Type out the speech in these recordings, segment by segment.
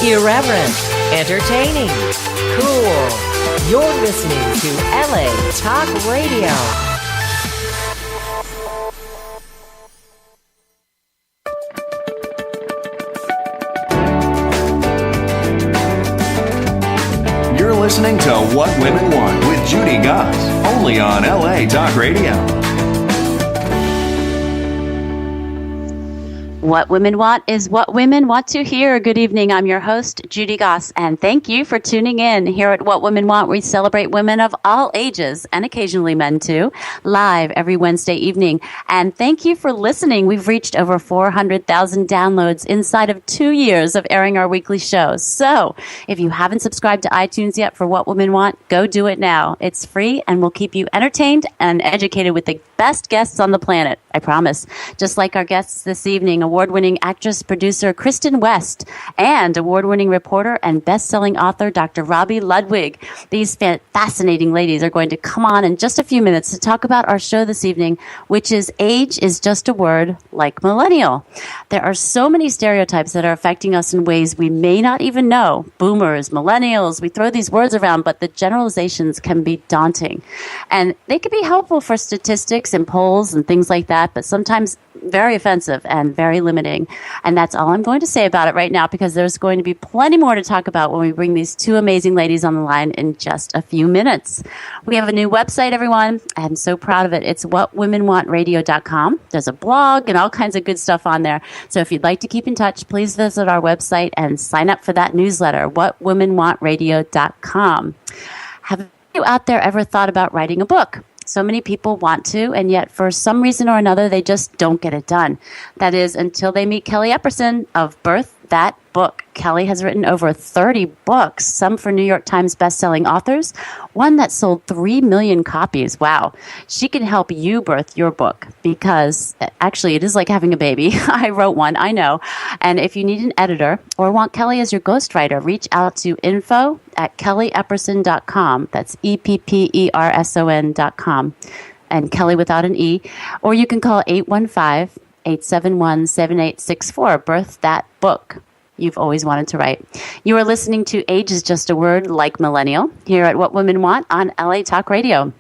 Irreverent, entertaining, cool. You're listening to LA Talk Radio. You're listening to What Women Want with Judy Goss, only on LA Talk Radio. What Women Want is what women want to hear. Good evening. I'm your host, Judy Goss, and thank you for tuning in. Here at What Women Want, we celebrate women of all ages, and occasionally men too, live every Wednesday evening. And thank you for listening. We've reached over 400,000 downloads inside of 2 years of airing our weekly shows. So if you haven't subscribed to iTunes yet for What Women Want, go do it now. It's free and will keep you entertained and educated with the best guests on the planet. I promise. Just like our guests this evening, award-winning actress, producer Kristin West, and award-winning reporter and best-selling author Dr. Robi Ludwig. These fascinating ladies are going to come on in just a few minutes to talk about our show this evening, which is Age is Just a Word, like Millennial. There are so many stereotypes that are affecting us in ways we may not even know. Boomers, millennials, we throw these words around, but the generalizations can be daunting. And they can be helpful for statistics and polls and things like that, but sometimes very offensive and very limiting. And that's all I'm going to say about it right now, because there's going to be plenty more to talk about when we bring these two amazing ladies on the line in just a few minutes. We have a new website, everyone. I'm so proud of it. It's whatwomenwantradio.com. There's a blog and all kinds of good stuff on there. So if you'd like to keep in touch, please visit our website and sign up for that newsletter, whatwomenwantradio.com. Have you out there ever thought about writing a book? So many people want to, and yet for some reason or another, they just don't get it done. That is, until they meet Kelly Epperson of Birth That Book. Kelly has written over 30 books, some for New York Times bestselling authors, one that sold 3 million copies. Wow. She can help you birth your book, because actually it is like having a baby. I wrote one, I know. And if you need an editor or want Kelly as your ghostwriter, reach out to info@kellyepperson.com. That's EPPERSON.com. And Kelly without an E. Or you can call 815-871-7864. Birth That Book you've always wanted to write. You are listening to Age is Just a Word, like Millennial, here at What Women Want on LA Talk Radio.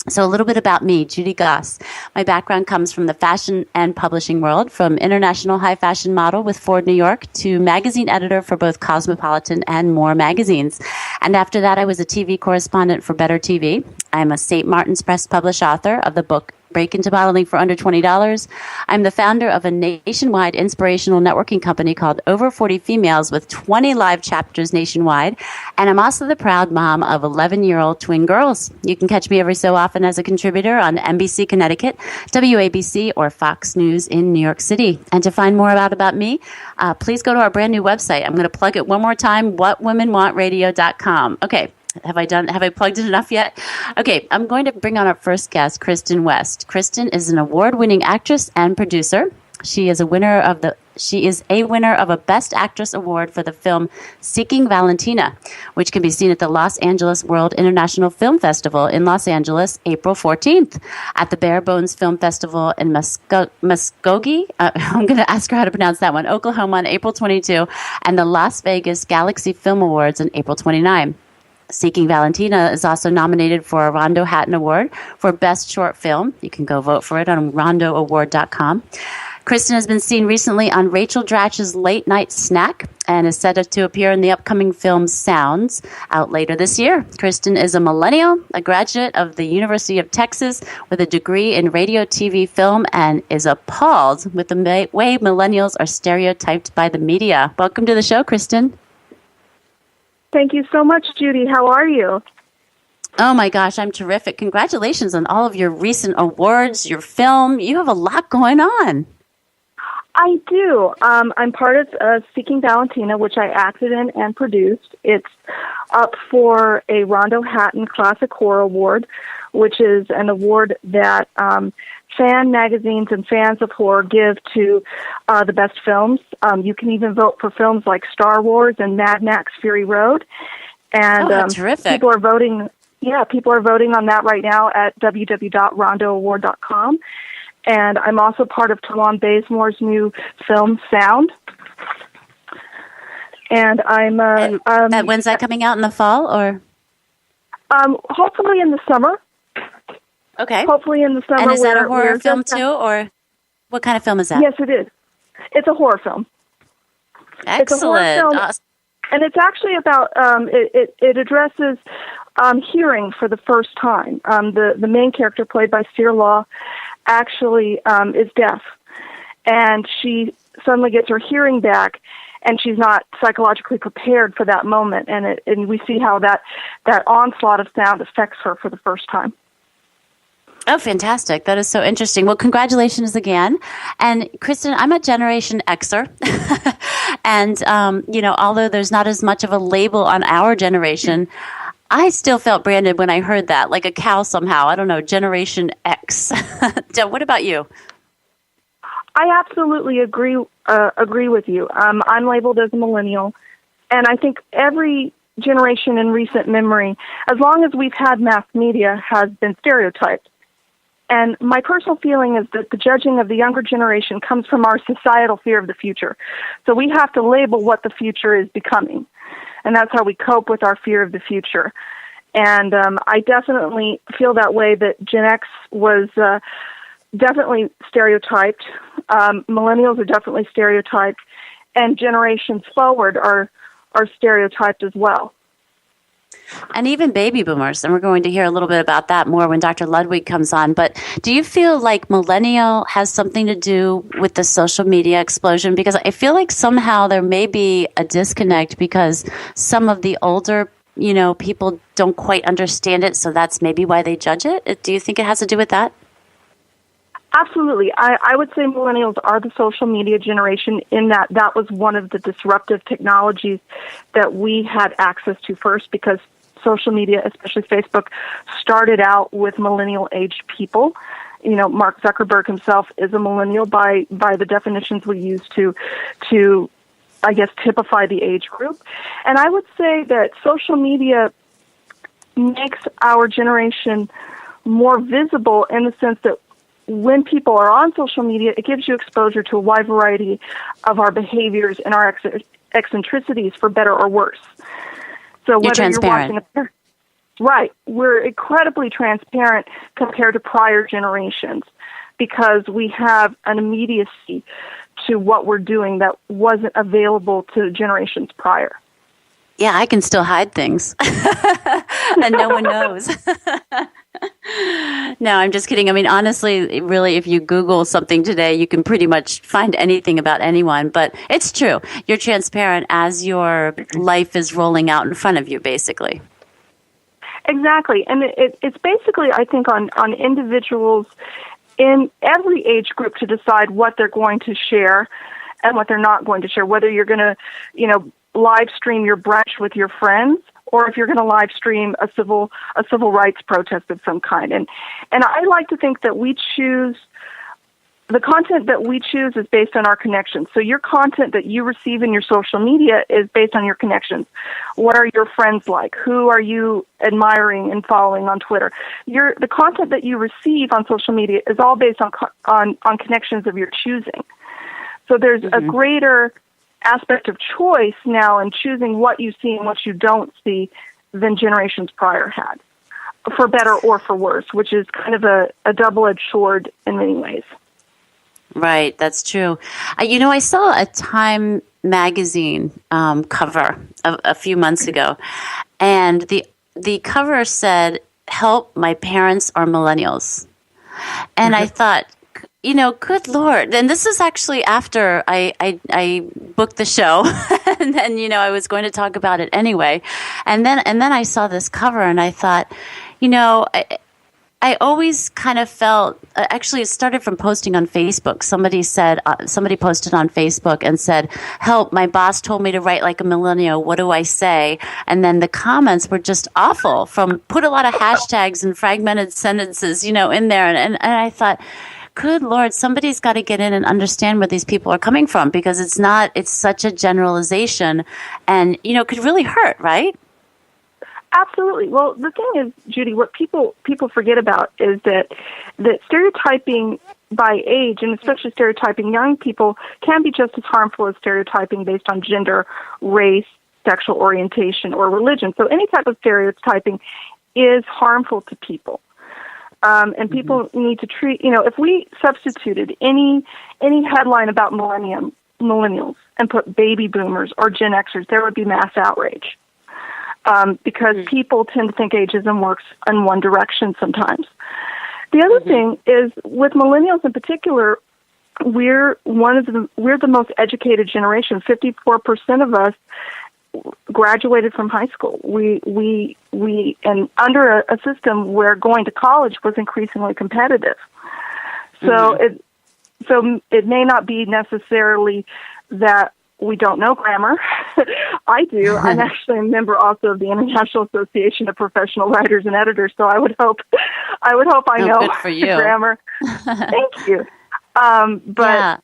So a little bit about me, Judy Goss. My background comes from the fashion and publishing world, from international high fashion model with Ford New York to magazine editor for both Cosmopolitan and More magazines. And after that, I was a TV correspondent for Better TV. I'm a St. Martin's Press published author of the book Break into Modeling for Under $20. I'm the founder of a nationwide inspirational networking company called Over 40 Females with 20 live chapters nationwide. And I'm also the proud mom of 11-year-old twin girls. You can catch me every so often as a contributor on NBC Connecticut, WABC, or Fox News in New York City. And to find more about me, please go to our brand new website. I'm going to plug it one more time, whatwomenwantradio.com. Okay. Have I plugged it enough yet? Okay, I'm going to bring on our first guest, Kristin West. Kristin is an award-winning actress and producer. She is a winner of a Best Actress Award for the film Seeking Valentina, which can be seen at the Los Angeles World International Film Festival in Los Angeles, April 14th, at the Bare Bones Film Festival in Muskogee. I'm going to ask her how to pronounce that one, Oklahoma, on April 22, and the Las Vegas Galaxy Film Awards on April 29. Seeking Valentina is also nominated for a Rondo Hatton Award for Best Short Film. You can go vote for it on rondoaward.com. Kristin has been seen recently on Rachel Dratch's Late Night Snack and is set to appear in the upcoming film Sounds, out later this year. Kristin is a millennial, a graduate of the University of Texas with a degree in radio, TV, film, and is appalled with the way millennials are stereotyped by the media. Welcome to the show, Kristin. Thank you so much, Judy. How are you? Oh my gosh, I'm terrific. Congratulations on all of your recent awards, your film. You have a lot going on. I do. I'm part of Seeking Valentina, which I acted in and produced. It's up for a Rondo Hatton Classic Horror Award, which is an award that fan magazines and fans of horror give to the best films. You can even vote for films like Star Wars and Mad Max Fury Road. And terrific. People are voting on that right now at www.rondoaward.com. And I'm also part of Talon Bazemore's new film, Sound. And I'm when's that coming out, in the fall or? Hopefully in the summer. Okay. Hopefully in the summer. And is that a horror film too, or what kind of film is that? Yes, it is. It's a horror film. Excellent. It's a horror film, awesome. and it's actually about it addresses hearing for the first time. The main character, played by Steer Law, actually is deaf, and she suddenly gets her hearing back, and she's not psychologically prepared for that moment, and we see how that onslaught of sound affects her for the first time. Oh, fantastic. That is so interesting. Well, congratulations again. And Kristin, I'm a Generation Xer. And, although there's not as much of a label on our generation, I still felt branded when I heard that, like a cow somehow. I don't know, Generation X. What about you? I absolutely agree with you. I'm labeled as a millennial, and I think every generation in recent memory, as long as we've had mass media, has been stereotyped. And my personal feeling is that the judging of the younger generation comes from our societal fear of the future. So we have to label what the future is becoming. And that's how we cope with our fear of the future. And I definitely feel that way, that Gen X was definitely stereotyped. Millennials are definitely stereotyped. And generations forward are stereotyped as well. And even baby boomers, and we're going to hear a little bit about that more when Dr. Ludwig comes on. But do you feel like millennial has something to do with the social media explosion? Because I feel like somehow there may be a disconnect because some of the older, people don't quite understand it, so that's maybe why they judge it. Do you think it has to do with that? Absolutely. I would say millennials are the social media generation, in that was one of the disruptive technologies that we had access to first, because social media, especially Facebook, started out with millennial-aged people. Mark Zuckerberg himself is a millennial by the definitions we use to I guess, typify the age group. And I would say that social media makes our generation more visible in the sense that when people are on social media, it gives you exposure to a wide variety of our behaviors and our eccentricities, for better or worse. So whether you're watching right, we're incredibly transparent compared to prior generations because we have an immediacy to what we're doing that wasn't available to generations prior. Yeah, I can still hide things, and no one knows. No, I'm just kidding. I mean, honestly, really, if you Google something today, you can pretty much find anything about anyone. But it's true. You're transparent as your life is rolling out in front of you, basically. Exactly. And it's basically, I think, on individuals in every age group to decide what they're going to share and what they're not going to share, whether you're going to, live stream your brunch with your friends, or if you're going to live stream a civil rights protest of some kind. And I like to think that we choose, the content that we choose is based on our connections. So your content that you receive in your social media is based on your connections. What are your friends like? Who are you admiring and following on Twitter? The content that you receive on social media is all based on connections of your choosing. So there's a greater aspect of choice now in choosing what you see and what you don't see than generations prior had, for better or for worse, which is kind of a double-edged sword in many ways. Right, that's true. I saw a Time magazine cover a few months ago, and the cover said, "Help, my parents are millennials." And I thought, good Lord. And this is actually after I booked the show and then, I was going to talk about it anyway. And then I saw this cover and I thought, I always kind of felt, actually it started from posting on Facebook. Somebody posted on Facebook and said, "Help, my boss told me to write like a millennial. What do I say?" And then the comments were just awful, put a lot of hashtags and fragmented sentences, in there. And I thought, good Lord, somebody's got to get in and understand where these people are coming from, because it's such a generalization and, could really hurt, right? Absolutely. Well, the thing is, Judy, what people forget about is that stereotyping by age, and especially stereotyping young people, can be just as harmful as stereotyping based on gender, race, sexual orientation, or religion. So any type of stereotyping is harmful to people. And people need to treat, if we substituted any headline about millennials and put baby boomers or Gen Xers, there would be mass outrage. Because people tend to think ageism works in one direction sometimes. The other thing is, with millennials in particular, we're the most educated generation. 54% of us graduated from high school. We and under a system where going to college was increasingly competitive. So it may not be necessarily that we don't know grammar. I do. I'm actually a member also of the International Association of Professional Writers and Editors, so I would hope I know good for you. grammar. Thank you. But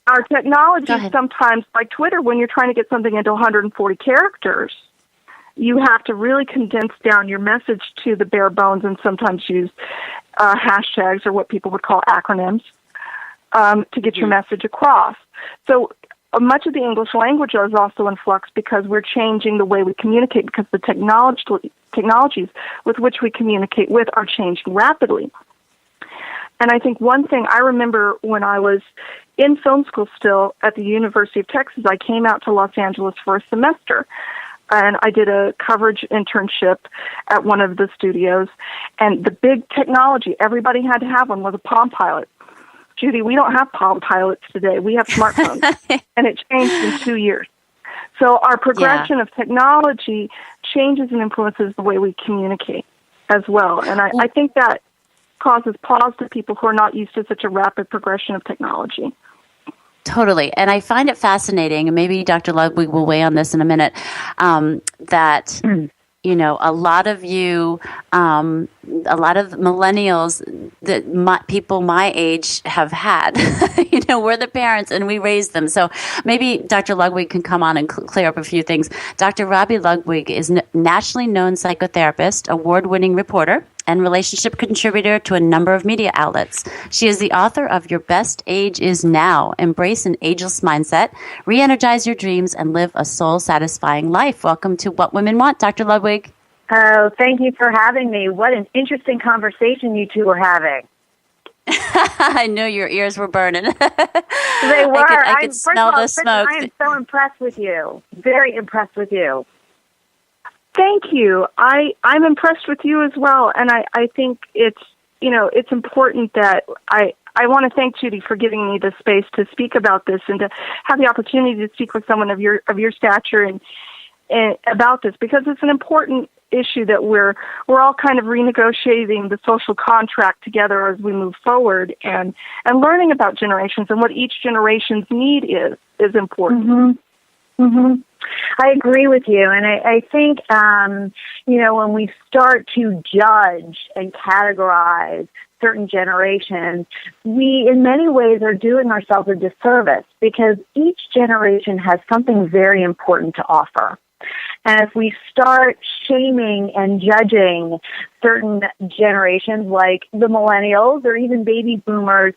our technology sometimes, like Twitter, when you're trying to get something into 140 characters, you have to really condense down your message to the bare bones and sometimes use hashtags or what people would call acronyms to get your message across. So much of the English language is also in flux because we're changing the way we communicate, because the technologies with which we communicate with are changing rapidly. And I think one thing I remember when I was in film school still at the University of Texas, I came out to Los Angeles for a semester. And I did a coverage internship at one of the studios. And the big technology, everybody had to have one, was a Palm Pilot. Judy, we don't have Palm Pilots today. We have smartphones. And it changed in 2 years. So our progression of technology changes and influences the way we communicate as well. And I think that causes pause to people who are not used to such a rapid progression of technology. Totally. And I find it fascinating, and maybe Dr. Ludwig will weigh on this in a minute, that, a lot of millennials that people my age have had, we're the parents and we raised them. So maybe Dr. Ludwig can come on and clear up a few things. Dr. Robi Ludwig is a nationally known psychotherapist, award-winning reporter, and relationship contributor to a number of media outlets. She is the author of Your Best Age Is Now, Embrace an Ageless Mindset, Re-energize Your Dreams, and Live a Soul-Satisfying Life. Welcome to What Women Want, Dr. Ludwig. Oh, thank you for having me. What an interesting conversation you two were having. I knew your ears were burning. They were. I could smell the smoke. I am so impressed with you. Very impressed with you. Thank you. I'm impressed with you as well, and I think it's important that I want to thank Judy for giving me the space to speak about this and to have the opportunity to speak with someone of your stature and about this, because it's an important issue that we're all kind of renegotiating the social contract together as we move forward, and learning about generations and what each generation's need is important. Mm-hmm. Mm-hmm. I agree with you, and I think, when we start to judge and categorize certain generations, we in many ways are doing ourselves a disservice, because each generation has something very important to offer. And if we start shaming and judging certain generations like the millennials or even baby boomers,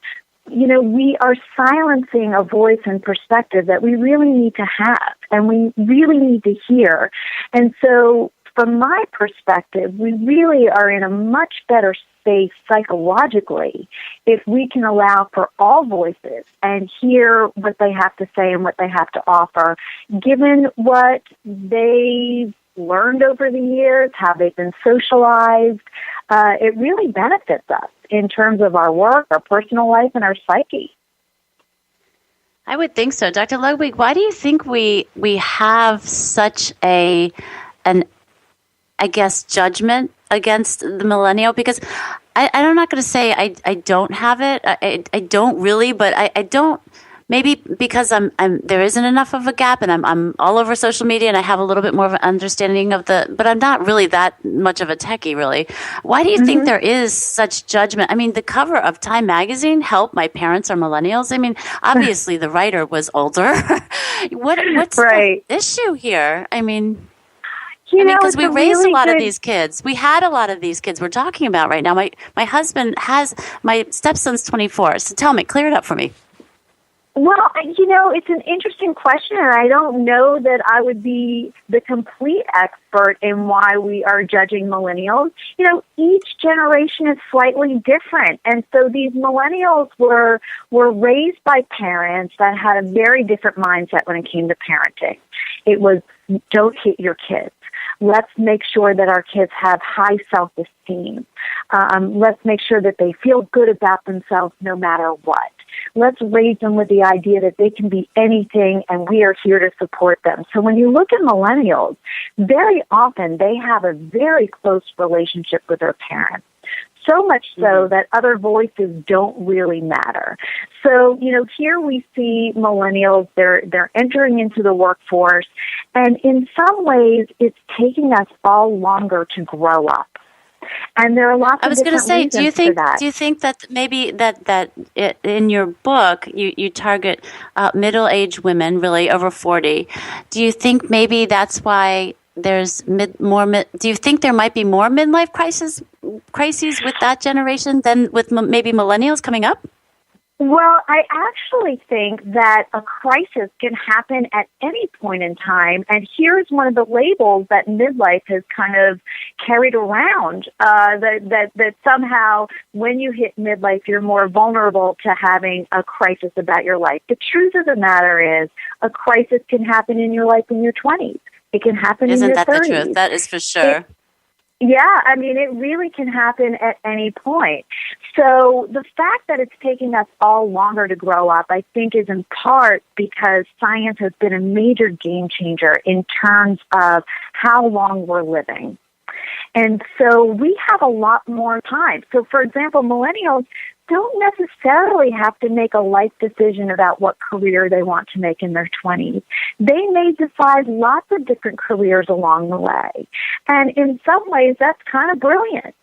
we are silencing a voice and perspective that we really need to have and we really need to hear. And so from my perspective, we really are in a much better space psychologically if we can allow for all voices and hear what they have to say and what they have to offer, given what they've learned over the years, how they've been socialized. It really benefits us in terms of our work, our personal life, and our psyche. I would think so. Dr. Ludwig, why do you think we have such an judgment against the millennial? Because I'm not going to say I don't have it. I don't really, but I don't. Maybe because there isn't enough of a gap, and I'm all over social media, and I have a little bit more of an understanding but I'm not really that much of a techie, really. Why do you think there is such judgment? I mean, the cover of Time magazine, help, my parents are millennials. I mean, obviously the writer was older. What's right. the issue here? I mean, Because we raised a lot of these kids. We had a lot of these kids we're talking about right now. My husband my stepson's 24. So tell me, clear it up for me. Well, it's an interesting question, and I don't know that I would be the complete expert in why we are judging millennials. Each generation is slightly different, and so these millennials were raised by parents that had a very different mindset when it came to parenting. It was, don't hit your kids. Let's make sure that our kids have high self-esteem. Let's make sure that they feel good about themselves no matter what. Let's raise them with the idea that they can be anything and we are here to support them. So when you look at millennials, very often they have a very close relationship with their parents. So much so that other voices don't really matter. So, here we see millennials, they're entering into the workforce, and in some ways it's taking us all longer to grow up. And there are lots of different reasons for that. Do you think that maybe that in your book you target middle-aged women, really over 40? Do you think maybe that's why there's do you think there might be more midlife crises with that generation than with maybe millennials coming up? Well, I actually think that a crisis can happen at any point in time, and here's one of the labels that midlife has kind of carried around, that somehow when you hit midlife, you're more vulnerable to having a crisis about your life. The truth of the matter is a crisis can happen in your life in your 20s. It can happen in your 30s. Isn't that the truth? That is for sure. It really can happen at any point. So the fact that it's taking us all longer to grow up, I think, is in part because science has been a major game changer in terms of how long we're living. And so we have a lot more time. So, for example, millennials don't necessarily have to make a life decision about what career they want to make in their 20s. They may decide lots of different careers along the way. And in some ways, that's kind of brilliant.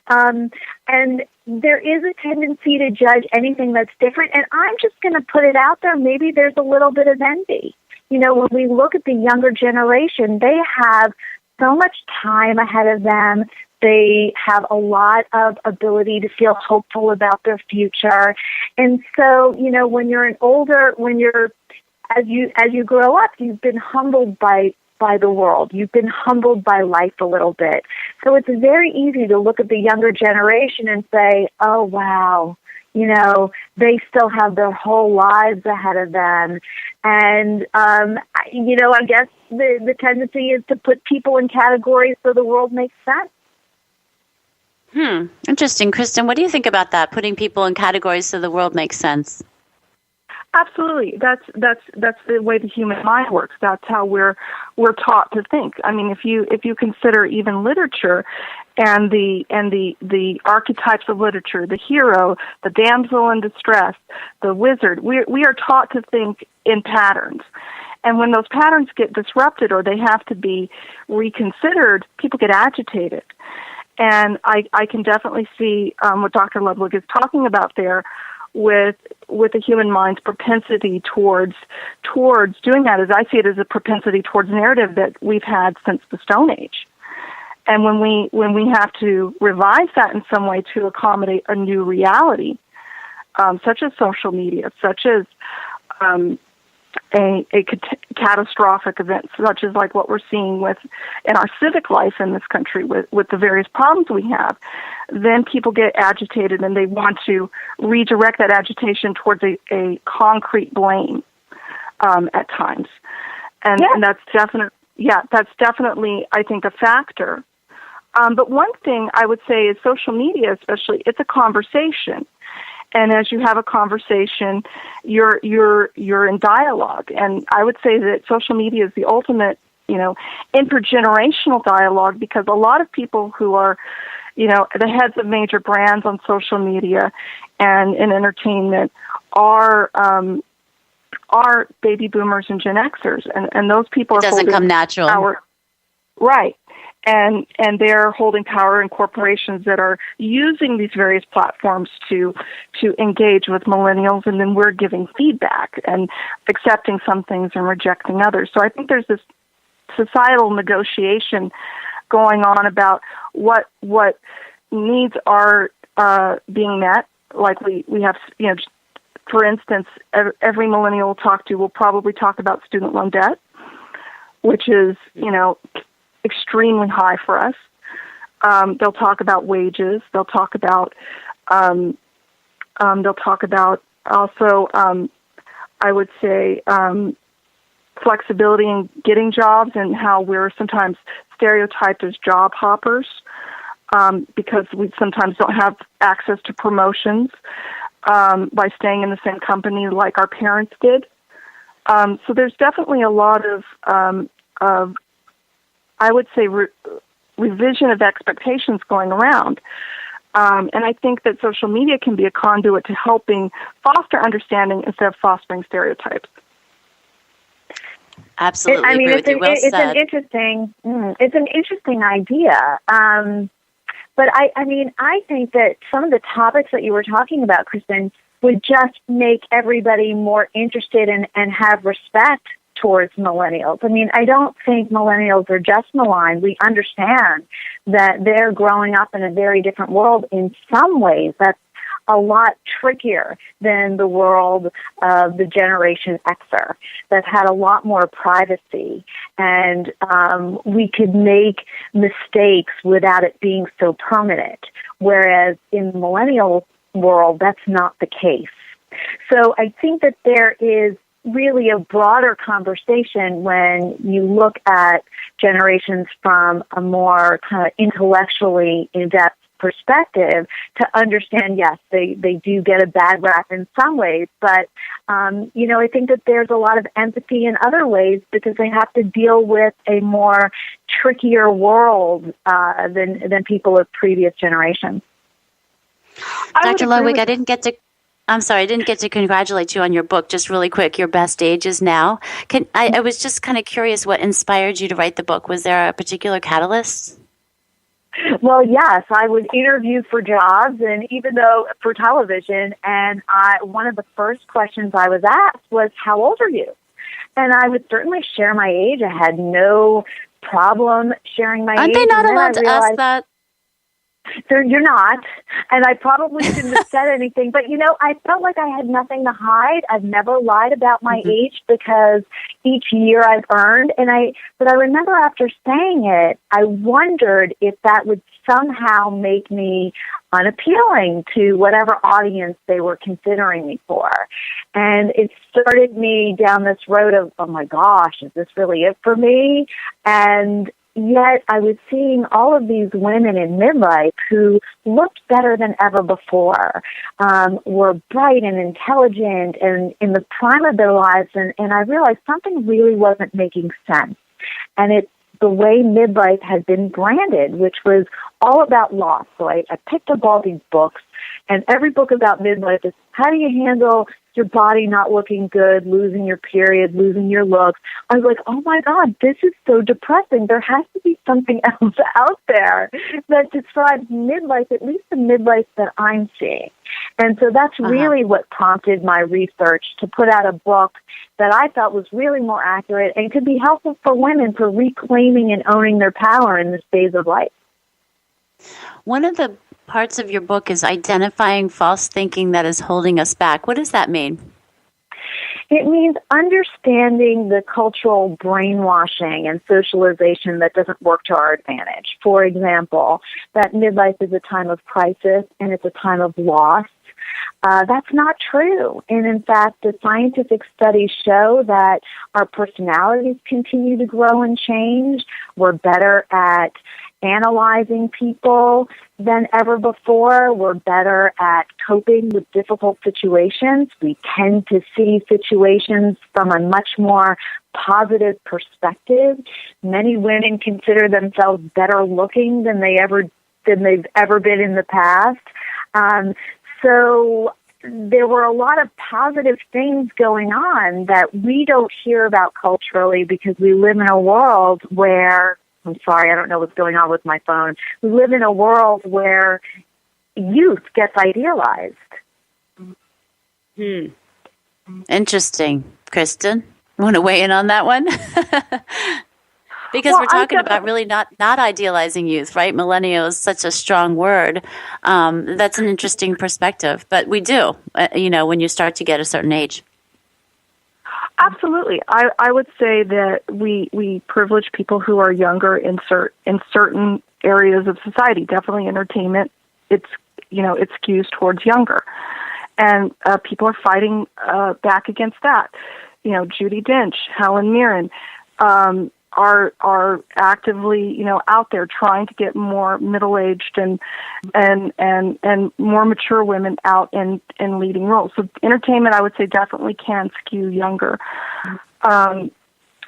And there is a tendency to judge anything that's different. And I'm just going to put it out there. Maybe there's a little bit of envy. When we look at the younger generation, they have so much time ahead of them. They have a lot of ability to feel hopeful about their future. And so, when as you grow up, you've been humbled by the world. You've been humbled by life a little bit. So it's very easy to look at the younger generation and say, oh, wow, they still have their whole lives ahead of them. And, I guess the tendency is to put people in categories so the world makes sense. Interesting. Kristin, what do you think about that, putting people in categories so the world makes sense? Absolutely. That's the way the human mind works. That's how we're taught to think. I mean, if you consider even literature and the archetypes of literature, the hero, the damsel in distress, the wizard, we are taught to think in patterns. And when those patterns get disrupted or they have to be reconsidered, people get agitated. And I can definitely see what Dr. Ludwig is talking about there with the human mind's propensity towards doing that. As I see it, as a propensity towards narrative that we've had since the Stone Age. And when we have to revise that in some way to accommodate a new reality, such as social media, such as a catastrophic event, such as like what we're seeing in our civic life in this country with the various problems we have, then people get agitated and they want to redirect that agitation towards a concrete blame at times. And that's definitely, I think, a factor. But one thing I would say is social media, especially, it's a conversation. And as you have a conversation, you're in dialogue. And I would say that social media is the ultimate, intergenerational dialogue, because a lot of people who are, the heads of major brands on social media and in entertainment are baby boomers and Gen Xers, and those people are doesn't come natural. Power, right. And they're holding power in corporations that are using these various platforms to engage with millennials, and then we're giving feedback and accepting some things and rejecting others. So I think there's this societal negotiation going on about what needs are being met. Like we have, for instance, every millennial we'll talk to will probably talk about student loan debt, which is, extremely high for us. They'll talk about wages. They'll talk about also, I would say, flexibility in getting jobs and how we're sometimes stereotyped as job hoppers because we sometimes don't have access to promotions by staying in the same company like our parents did. So there's definitely a lot of I would say, revision of expectations going around. And I think that social media can be a conduit to helping foster understanding instead of fostering stereotypes. Absolutely. It's an interesting idea. But I think that some of the topics that you were talking about, Kristin, would just make everybody more interested and have respect towards millennials. I don't think millennials are just maligned. We understand that they're growing up in a very different world in some ways. That's a lot trickier than the world of the Generation Xer that had a lot more privacy, and we could make mistakes without it being so permanent, whereas in the millennial world, that's not the case. So I think that there is really a broader conversation when you look at generations from a more kind of intellectually in-depth perspective to understand, yes, they do get a bad rap in some ways, but, I think that there's a lot of empathy in other ways because they have to deal with a more trickier world than people of previous generations. Dr. Ludwig, I didn't get to congratulate you on your book. Just really quick, Your Best Age Is Now. I was just kind of curious what inspired you to write the book. Was there a particular catalyst? Well, yes, I would interview for jobs and even though for television, and one of the first questions I was asked was, how old are you? And I would certainly share my age. I had no problem sharing my age. Aren't they not allowed to ask that? So you're not, and I probably shouldn't have said anything, but I felt like I had nothing to hide. I've never lied about my age because each year I've earned, but I remember after saying it, I wondered if that would somehow make me unappealing to whatever audience they were considering me for. And it started me down this road of, oh my gosh, is this really it for me? And yet I was seeing all of these women in midlife who looked better than ever before, were bright and intelligent and in the prime of their lives. And I realized something really wasn't making sense. And it's the way midlife had been branded, which was all about loss. So I picked up all these books, and every book about midlife is how do you handle your body not looking good, losing your period, losing your looks. I was like, oh my God, this is so depressing. There has to be something else out there that describes midlife, at least the midlife that I'm seeing. And so that's really what prompted my research to put out a book that I felt was really more accurate and could be helpful for women for reclaiming and owning their power in this phase of life. One of the parts of your book is identifying false thinking that is holding us back. What does that mean? It means understanding the cultural brainwashing and socialization that doesn't work to our advantage. For example, that midlife is a time of crisis and it's a time of loss. That's not true. And in fact, the scientific studies show that our personalities continue to grow and change. We're better at analyzing people than ever before. We're better at coping with difficult situations. We tend to see situations from a much more positive perspective. Many women consider themselves better looking than they've ever been in the past. So there were a lot of positive things going on that we don't hear about culturally because we live in a world where, I'm sorry, I don't know what's going on with my phone. We live in a world where youth gets idealized. Interesting. Kristin, want to weigh in on that one? Because we're talking about really not idealizing youth, right? Millennial is such a strong word. That's an interesting perspective, but we do, when you start to get a certain age. Absolutely. I would say that we privilege people who are younger in certain areas of society. Definitely entertainment. It skews towards younger. And people are fighting back against that. Judy Dench, Helen Mirren, are actively, out there trying to get more middle-aged and more mature women out in leading roles. So entertainment, I would say, definitely can skew younger.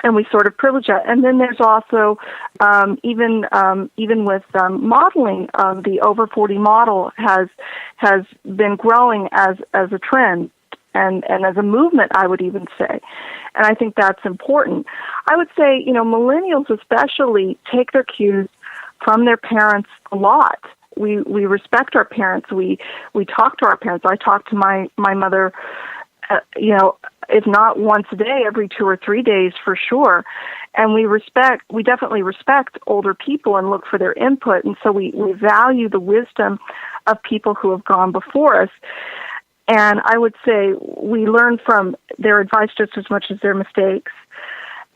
And we sort of privilege that. And then there's also, even with modeling, the over 40 model has been growing as a trend and as a movement, I would even say. And I think that's important. I would say, millennials especially take their cues from their parents a lot. We respect our parents. We talk to our parents. I talk to my mother, if not once a day, every 2 or 3 days for sure. And we definitely respect older people and look for their input. And so we value the wisdom of people who have gone before us. And I would say we learn from their advice just as much as their mistakes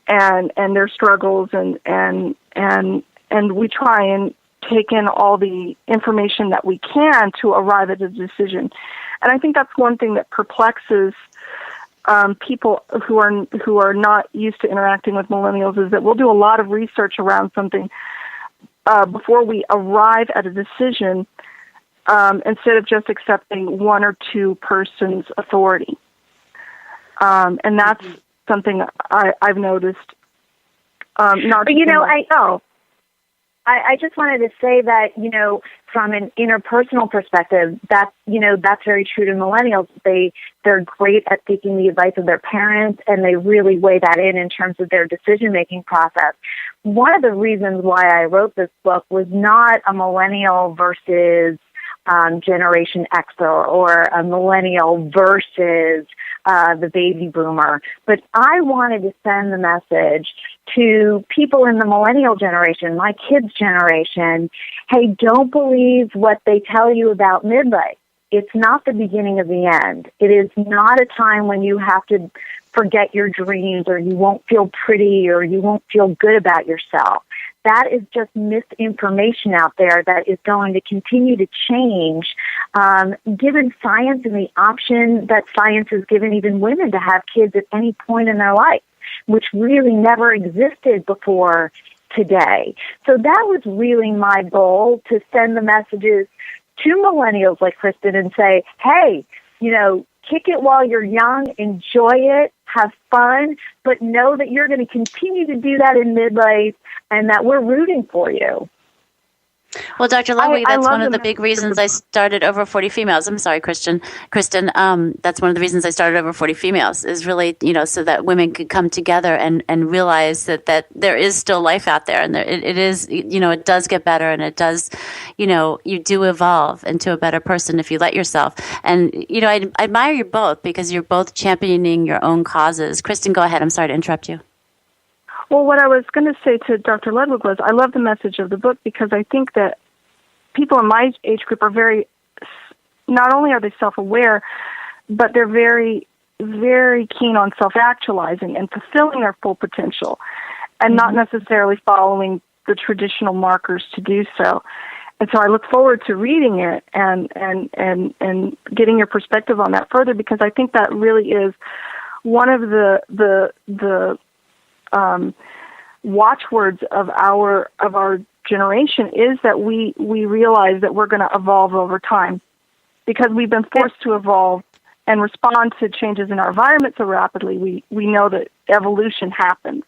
and their struggles, and we try and take in all the information that we can to arrive at a decision. And I think that's one thing that perplexes people who are not used to interacting with millennials, is that we'll do a lot of research around something before we arrive at a decision, instead of just accepting one or two persons' authority. And that's something I've noticed. I just wanted to say that, from an interpersonal perspective, that's very true to millennials. They're great at taking the advice of their parents, and they really weigh that in terms of their decision-making process. One of the reasons why I wrote this book was not a millennial versus Generation X or a millennial versus the baby boomer, but I wanted to send the message to people in the millennial generation, my kids' generation. Hey, don't believe what they tell you about midlife. It's not the beginning of the end. It is not a time when you have to forget your dreams, or you won't feel pretty, or you won't feel good about yourself. That is just misinformation out there that is going to continue to change, given science and the option that science has given even women to have kids at any point in their life, which really never existed before today. So that was really my goal, to send the messages to millennials like Kristin and say, hey, kick it while you're young, enjoy it, have fun, but know that you're going to continue to do that in midlife and that we're rooting for you. Well, Dr. Ludwig, that's one of the big reasons I started Over 40 Females. I'm sorry, Kristin. That's one of the reasons I started Over 40 Females, is really, so that women could come together and realize that there is still life out there, and it is, it does get better, and it does, you do evolve into a better person if you let yourself. And, I admire you both because you're both championing your own causes. Kristin, go ahead. I'm sorry to interrupt you. Well, what I was going to say to Dr. Ludwig was, I love the message of the book because I think that people in my age group are not only are they self-aware, but they're very, very keen on self-actualizing and fulfilling their full potential, and not necessarily following the traditional markers to do so. And so I look forward to reading it and getting your perspective on that further, because I think that really is one of the watchwords of our generation, is that we realize that we're going to evolve over time, because we've been forced to evolve and respond to changes in our environment so rapidly. We know that evolution happens.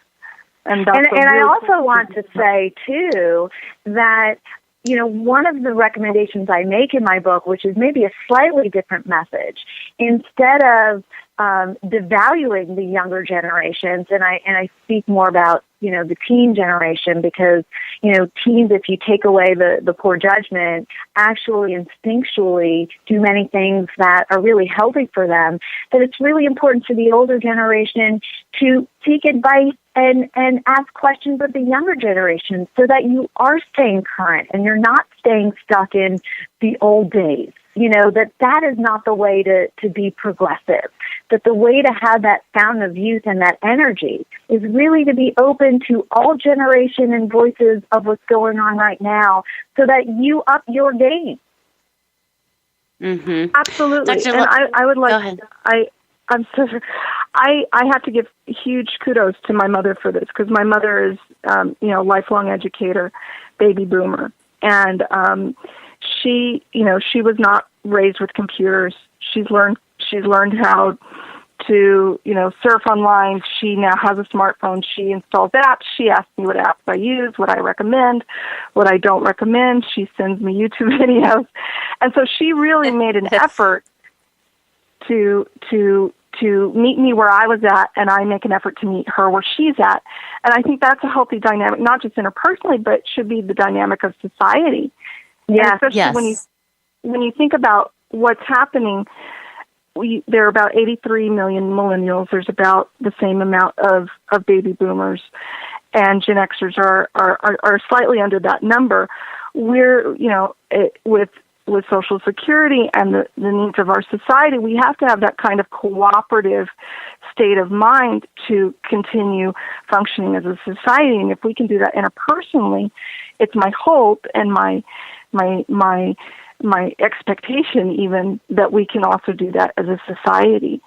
And I also want to say, too, that one of the recommendations I make in my book, which is maybe a slightly different message, instead of devaluing the younger generations, and I speak more about the teen generation, because teens, if you take away the poor judgment, actually instinctually do many things that are really healthy for them. That it's really important for the older generation to seek advice and ask questions of the younger generation so that you are staying current and you're not staying stuck in the old days. That is not the way to be progressive. That the way to have that fountain of youth and that energy is really to be open to all generation and voices of what's going on right now so that you up your game. Mm-hmm. Absolutely. Dr. And I would like, go ahead. I'm so sorry. I have to give huge kudos to my mother for this, because my mother is, lifelong educator, baby boomer. And, she was not raised with computers. She's learned how to, surf online. She now has a smartphone. She installs apps. She asks me what apps I use, what I recommend, what I don't recommend. She sends me YouTube videos. And so she really made an effort to meet me where I was at, and I make an effort to meet her where she's at. And I think that's a healthy dynamic, not just interpersonally, but should be the dynamic of society. Yeah, especially when you think about what's happening, there are about 83 million millennials. There's about the same amount of baby boomers, and Gen Xers are slightly under that number. We're, with Social Security and the needs of our society, we have to have that kind of cooperative state of mind to continue functioning as a society. And if we can do that interpersonally, it's my hope and my expectation even that we can also do that as a society.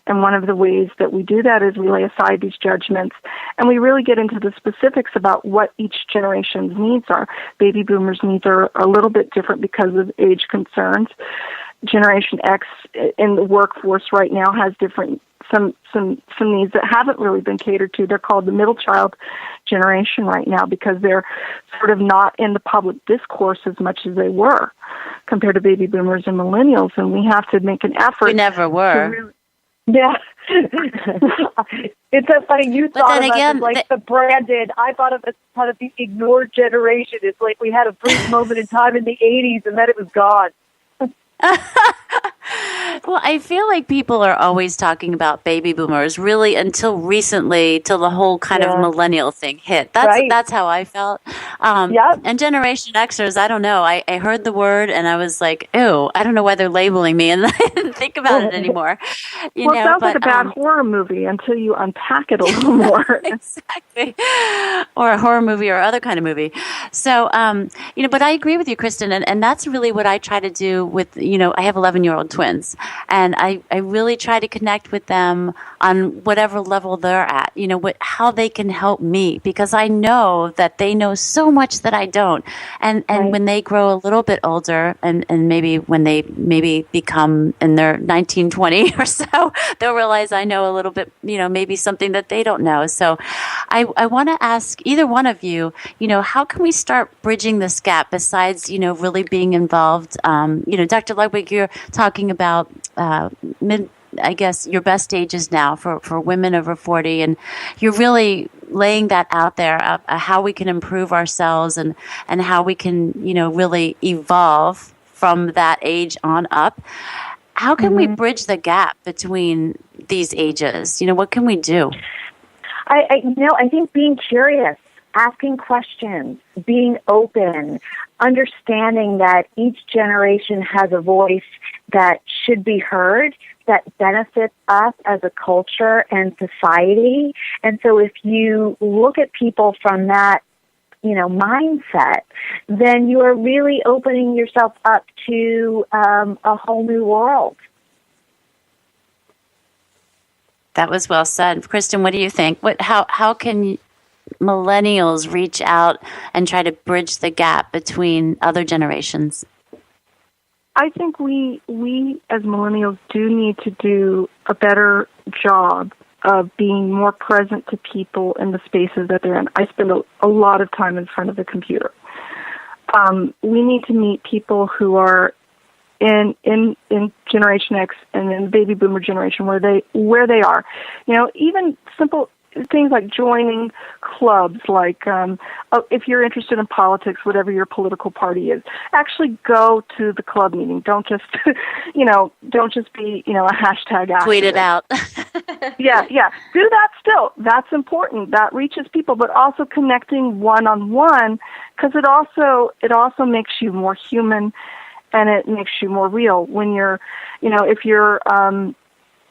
And one of the ways that we do that is we lay aside these judgments and we really get into the specifics about what each generation's needs are. Baby boomers' needs are a little bit different because of age concerns. Generation X in the workforce right now has some needs that haven't really been catered to. They're called the middle child generation right now because they're sort of not in the public discourse as much as they were compared to baby boomers and millennials. And we have to make an effort. We never were. Yeah. It's so funny. You thought of us as like the branded. I thought of us as kind of the ignored generation. It's like we had a brief moment in time in the 80s and then it was gone. Well, I feel like people are always talking about baby boomers really until recently, till the whole kind of millennial thing hit. That's how I felt. And Generation Xers, I don't know. I heard the word and I was like, ew, I don't know why they're labeling me, and I didn't think about it anymore. It sounds like a bad horror movie until you unpack it a little more. Exactly. Or a horror movie or other kind of movie. So, but I agree with you, Kristin, and that's really what I try to do with, I have 11-year-old twins, and I really try to connect with them on whatever level they're at, how they can help me, because I know that they know so much that I don't. And when they grow a little bit older and maybe when they become in their 19, 20 or so, they'll realize I know a little bit, maybe something that they don't know. So I want to ask either one of you, how can we start bridging this gap besides, really being involved? Dr. Ludwig, you're talking about I guess your best ages now for women over 40, and you're really laying that out there, how we can improve ourselves and how we can, really evolve from that age on up. How can we bridge the gap between these ages? What can we do? I think being curious, asking questions, being open, understanding that each generation has a voice that should be heard, that benefits us as a culture and society. And so if you look at people from that, mindset, then you are really opening yourself up to a whole new world. That was well said. Kristin, what do you think? How can millennials reach out and try to bridge the gap between other generations? I think we as millennials do need to do a better job of being more present to people in the spaces that they're in. I spend a lot of time in front of the computer. We need to meet people who are in Generation X and in the baby boomer generation where they are. Even simple things like joining clubs, like if you're interested in politics, whatever your political party is, actually go to the club meeting. Don't just, don't just be, a hashtag activist. Tweet it out. Yeah. Do that still. That's important. That reaches people, but also connecting one-on-one, because it also makes you more human, and it makes you more real when you're, if you're,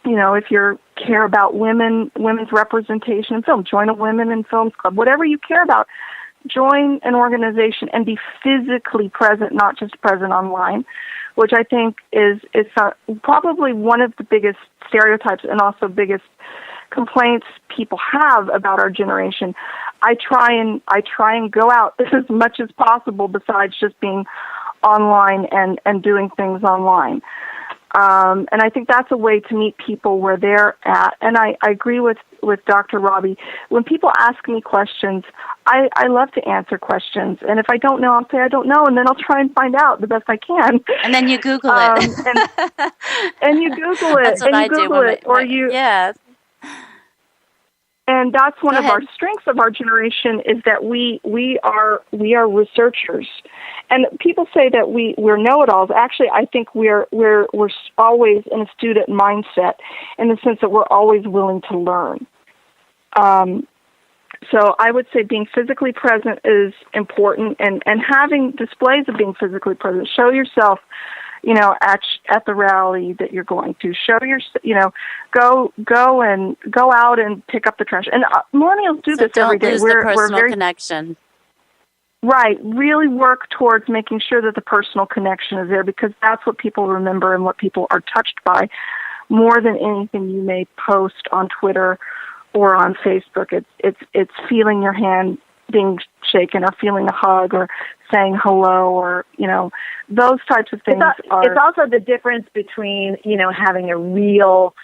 if you care about women's representation in film, join a Women in Films Club. Whatever you care about, join an organization and be physically present, not just present online, which I think is probably one of the biggest stereotypes and also biggest complaints people have about our generation. I try and go out as much as possible besides just being online and doing things online. And I think that's a way to meet people where they're at. And I agree with Dr. Robi. When people ask me questions, I love to answer questions. And if I don't know, I'll say I don't know, and then I'll try and find out the best I can. And then you Google it. and you Google it. That's what I do. Yeah. And that's one Go of ahead. our strengths of our generation is that we are researchers. And people say that we're know-it-alls. Actually, I think we're always in a student mindset in the sense that we're always willing to learn. So I would say being physically present is important, and having displays of being physically present. Show yourself, at the rally that you're going to. Show your, go out and pick up the trash. And millennials do this every day. Don't lose the personal connection. Right. Really work towards making sure that the personal connection is there, because that's what people remember and what people are touched by more than anything you may post on Twitter or on Facebook. It's feeling your hand being shaken, or feeling a hug, or saying hello, or, those types of things. It's also the difference between, having a real,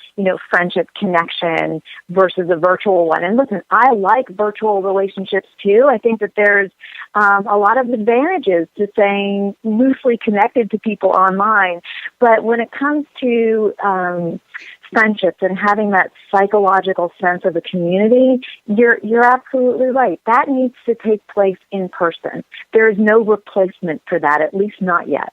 friendship connection versus a virtual one. And listen, I like virtual relationships too. I think that there's a lot of advantages to staying loosely connected to people online. But when it comes to friendships and having that psychological sense of a community, you're absolutely right. That needs to take place in person. There is no replacement for that, at least not yet.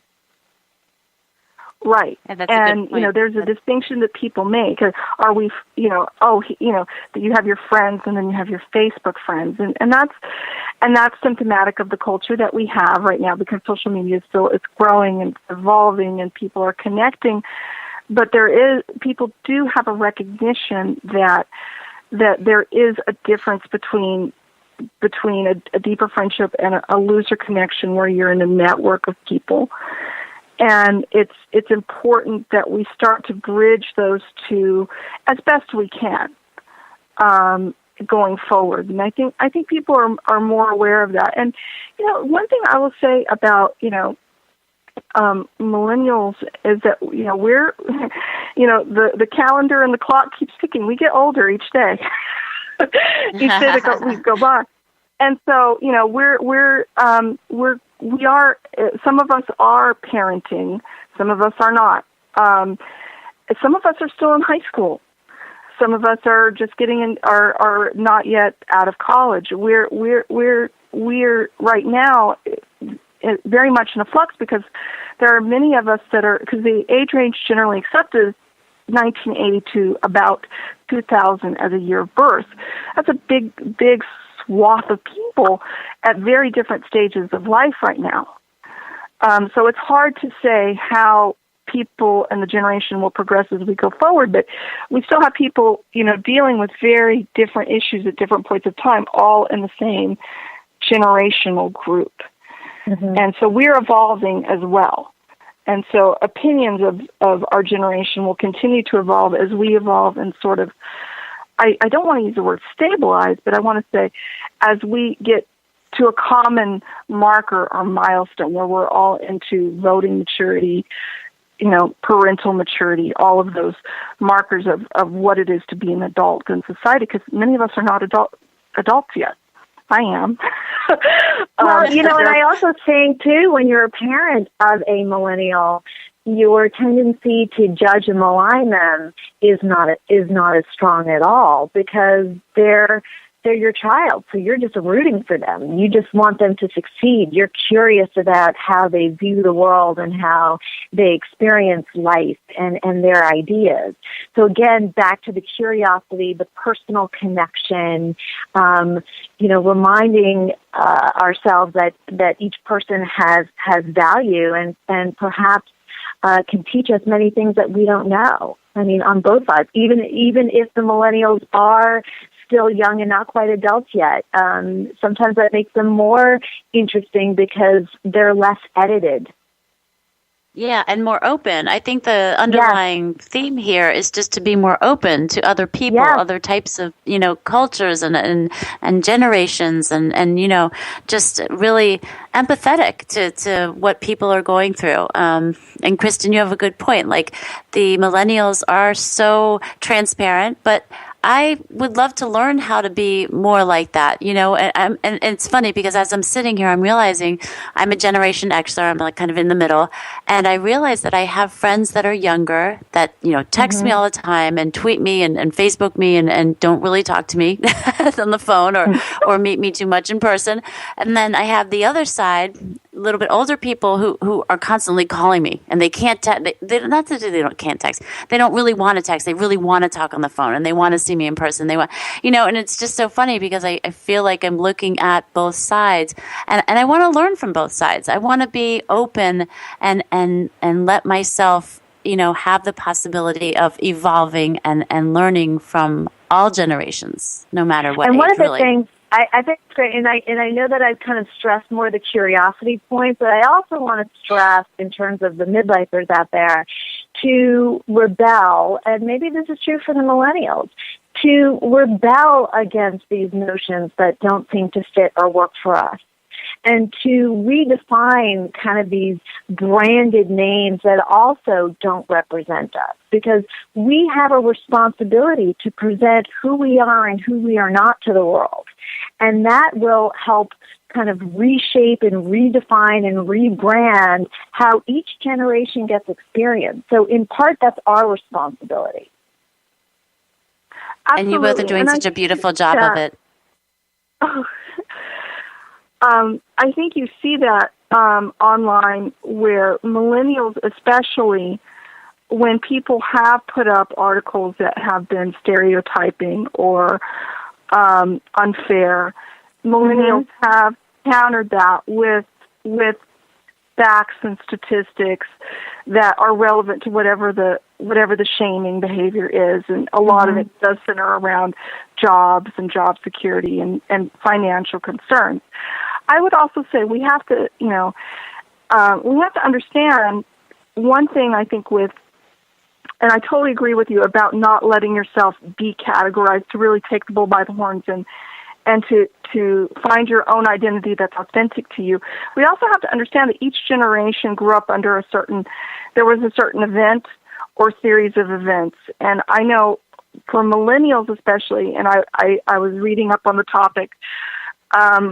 Right. And there's a distinction that people make. Are we, that you have your friends and then you have your Facebook friends. And that's symptomatic of the culture that we have right now, because social media it's growing and evolving and people are connecting. But people do have a recognition that there is a difference between a deeper friendship and a looser connection where you're in a network of people. And it's important that we start to bridge those two as best we can going forward. And I think people are more aware of that. And one thing I will say about millennials is that we're the calendar and the clock keeps ticking. We get older each day. Each day that we go by. And so, we are, some of us are parenting, some of us are not. Some of us are still in high school. Some of us are just getting in, are not yet out of college. We're right now very much in a flux, because there are many of us because the age range generally accepted is 1980 to about 2000 as a year of birth. That's a big swath of people at very different stages of life right now. So it's hard to say how people in the generation will progress as we go forward, but we still have people, dealing with very different issues at different points of time, all in the same generational group. Mm-hmm. And so we're evolving as well. And so opinions of our generation will continue to evolve as we evolve and sort of, I don't want to use the word stabilize, but I want to say as we get to a common marker or milestone where we're all into voting maturity, parental maturity, all of those markers of what it is to be an adult in society, because many of us are not adults yet. I am. Well, and I also think, too, when you're a parent of a millennial, your tendency to judge and malign them is not as strong at all, because they're your child, so you're just rooting for them. You just want them to succeed. You're curious about how they view the world and how they experience life and their ideas. So again, back to the curiosity, the personal connection, reminding ourselves that each person has value and perhaps can teach us many things that we don't know. I mean, on both sides, even if the millennials are still young and not quite adults yet, sometimes that makes them more interesting because they're less edited. Yeah, and more open. I think the underlying theme here is just to be more open to other people, other types of, cultures and generations and just really empathetic to what people are going through. And Kristin, you have a good point. Like, the millennials are so transparent, but I would love to learn how to be more like that, and it's funny because as I'm sitting here, I'm realizing I'm a Generation Xer. I'm like kind of in the middle. And I realize that I have friends that are younger that, text me all the time and tweet me and Facebook me and don't really talk to me on the phone or meet me too much in person. And then I have the other side, a little bit older people who are constantly calling me and they can't not that they can't text. They don't really want to text. They really want to talk on the phone and they want to see me in person. They want, and it's just so funny because I feel like I'm looking at both sides and I want to learn from both sides. I want to be open and let myself, have the possibility of evolving and learning from all generations, no matter what. And one age, of the really. things I think it's great, and I know that I've kind of stressed more the curiosity point, but I also want to stress in terms of the midlifers out there to rebel, and maybe this is true for the millennials, to rebel against these notions that don't seem to fit or work for us, and to redefine kind of these branded names that also don't represent us, because we have a responsibility to present who we are and who we are not to the world. And that will help kind of reshape and redefine and rebrand how each generation gets experience. So in part, that's our responsibility. Absolutely. And you both are doing such a beautiful job of it. I think you see that online where millennials especially, when people have put up articles that have been stereotyping or unfair, millennials have countered that with facts and statistics that are relevant to whatever the shaming behavior is, and a lot of it does center around jobs and job security and financial concerns. I would also say we have to understand one thing. I think and I totally agree with you about not letting yourself be categorized, to really take the bull by the horns and to find your own identity that's authentic to you. We also have to understand that each generation grew up under there was a certain event or series of events. And I know for millennials especially, and I was reading up on the topic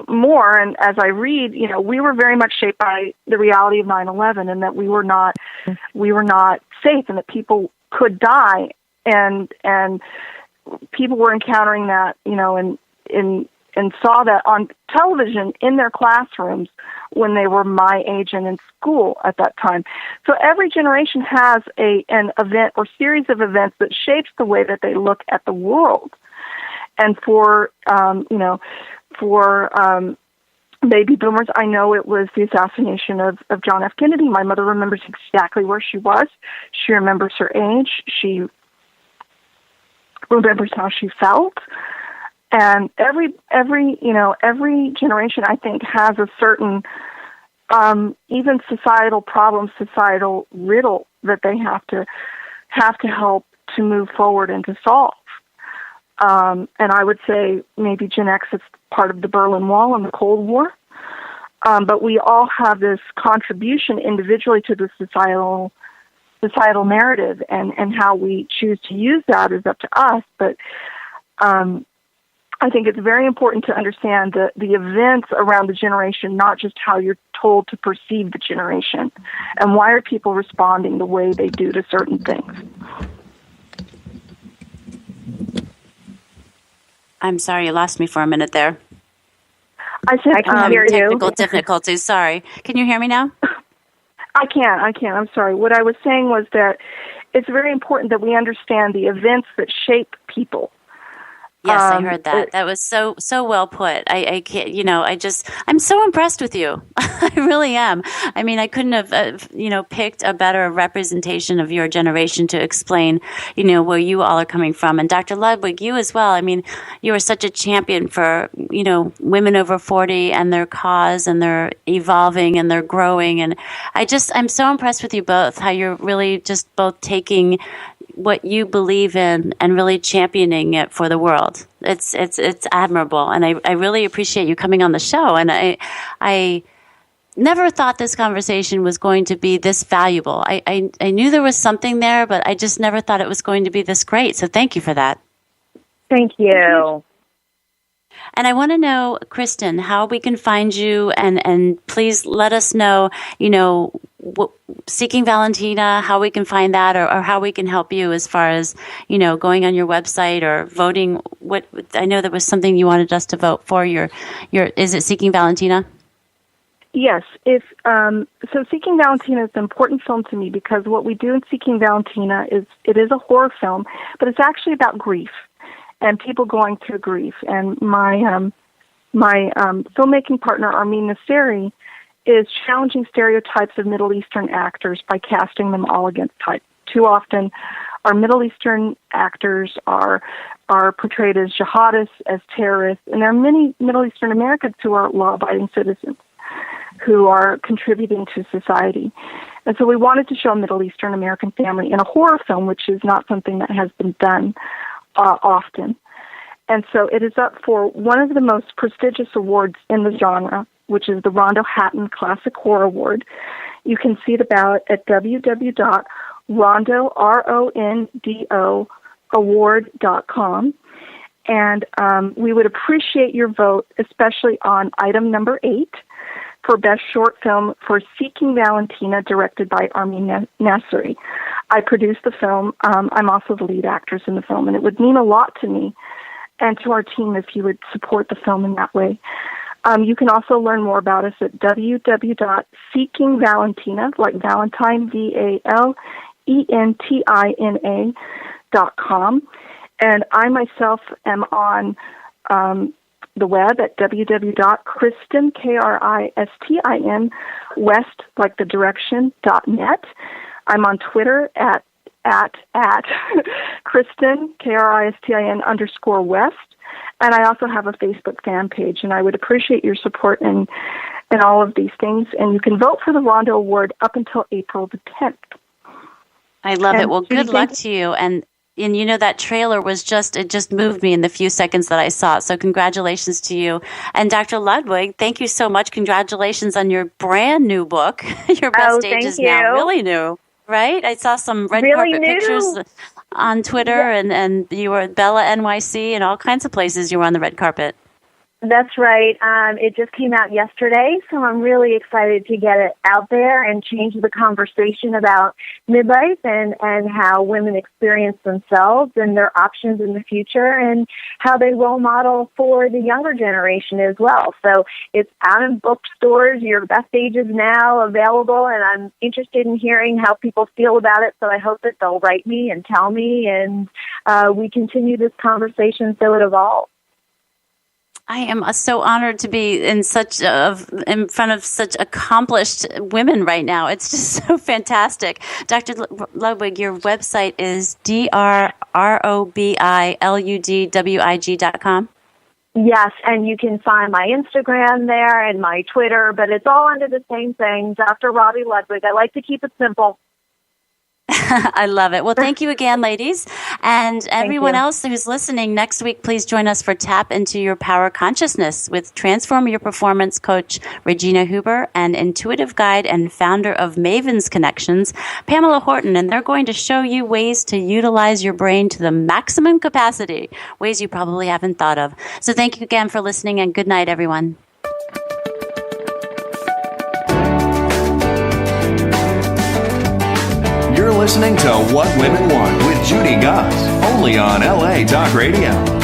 more, and as I read, we were very much shaped by the reality of 9/11, and that we were not safe, and that people could die, and people were encountering that, and saw that on television in their classrooms when they were my age and in school at that time. So every generation has an event or series of events that shapes the way that they look at the world. And for baby boomers, I know it was the assassination of John F. Kennedy. My mother remembers exactly where she was. She remembers her age. She remembers how she felt. And every generation, I think, has a certain even societal problem, societal riddle that they have to help to move forward and to solve. And I would say maybe Gen X is part of the Berlin Wall and the Cold War. But we all have this contribution individually to the societal narrative, and how we choose to use that is up to us. But I think it's very important to understand the events around the generation, not just how you're told to perceive the generation, and why are people responding the way they do to certain things. I'm sorry, you lost me for a minute there. I can hear you. Technical difficulties, sorry. Can you hear me now? I can. I'm sorry. What I was saying was that it's very important that we understand the events that shape people. Yes, I heard that. That was so well put. I can't, I'm so impressed with you. I really am. I mean, I couldn't have, picked a better representation of your generation to explain, where you all are coming from. And Dr. Ludwig, you as well. I mean, you are such a champion for, women over 40 and their cause, and they're evolving and they're growing. And I'm so impressed with you both, how you're really just both taking what you believe in and really championing it for the world. It's admirable, and I really appreciate you coming on the show. And I never thought this conversation was going to be this valuable. I knew there was something there, but I just never thought it was going to be this great. So thank you for that. Thank you. And I want to know, Kristin, how we can find you, and please let us know, Seeking Valentina, how we can find that, or how we can help you as far as, going on your website or voting. I know there was something you wanted us to vote for. Is it Seeking Valentina? Yes. So Seeking Valentina is an important film to me because what we do in Seeking Valentina is a horror film, but it's actually about grief and people going through grief. And my filmmaking partner, Armin Nasseri, is challenging stereotypes of Middle Eastern actors by casting them all against type. Too often, our Middle Eastern actors are portrayed as jihadists, as terrorists, and there are many Middle Eastern Americans who are law-abiding citizens who are contributing to society. And so we wanted to show a Middle Eastern American family in a horror film, which is not something that has been done often. And so it is up for one of the most prestigious awards in the genre, which is the Rondo Hatton Classic Horror Award. You can see the ballot at www.rondoaward.com. And we would appreciate your vote, especially on item number 8 for Best Short Film for Seeking Valentina, directed by Armin Nasseri. I produced the film. I'm also the lead actress in the film, and it would mean a lot to me and to our team if you would support the film in that way. You can also learn more about us at www.seekingvalentina, like Valentine, VALENTINA.com. And I myself am on the web at www.Kristin, Kristin, West, like the direction, .net. I'm on Twitter at Kristin, Kristin _West. And I also have a Facebook fan page, and I would appreciate your support in all of these things. And you can vote for the Rondo Award up until April the 10th. I love it. Well, good luck to you. And that trailer it just moved me in the few seconds that I saw it. So congratulations to you. And Dr. Ludwig, thank you so much. Congratulations on your brand new book. Your best age is now really new, right? I saw some red carpet pictures on Twitter, and you were at Bella NYC and all kinds of places you were on the red carpet. That's right. It just came out yesterday, so I'm really excited to get it out there and change the conversation about midlife and how women experience themselves and their options in the future and how they role model for the younger generation as well. So it's out in bookstores. Your best age is now available, and I'm interested in hearing how people feel about it, so I hope that they'll write me and tell me, and we continue this conversation so it evolves. I am so honored to be in front of such accomplished women right now. It's just so fantastic. Dr. Ludwig, your website is DROBILUDWIG.com. Yes, and you can find my Instagram there and my Twitter, but it's all under the same thing, Dr. Robi Ludwig. I like to keep it simple. I love it. Well, thank you again, ladies. And everyone else who's listening, next week, please join us for Tap Into Your Power Consciousness with Transform Your Performance coach Regina Huber and intuitive guide and founder of Maven's Connections, Pamela Horton. And they're going to show you ways to utilize your brain to the maximum capacity, ways you probably haven't thought of. So thank you again for listening, and good night, everyone. You're listening to What Women Want with Judy Goss, only on LA Talk Radio.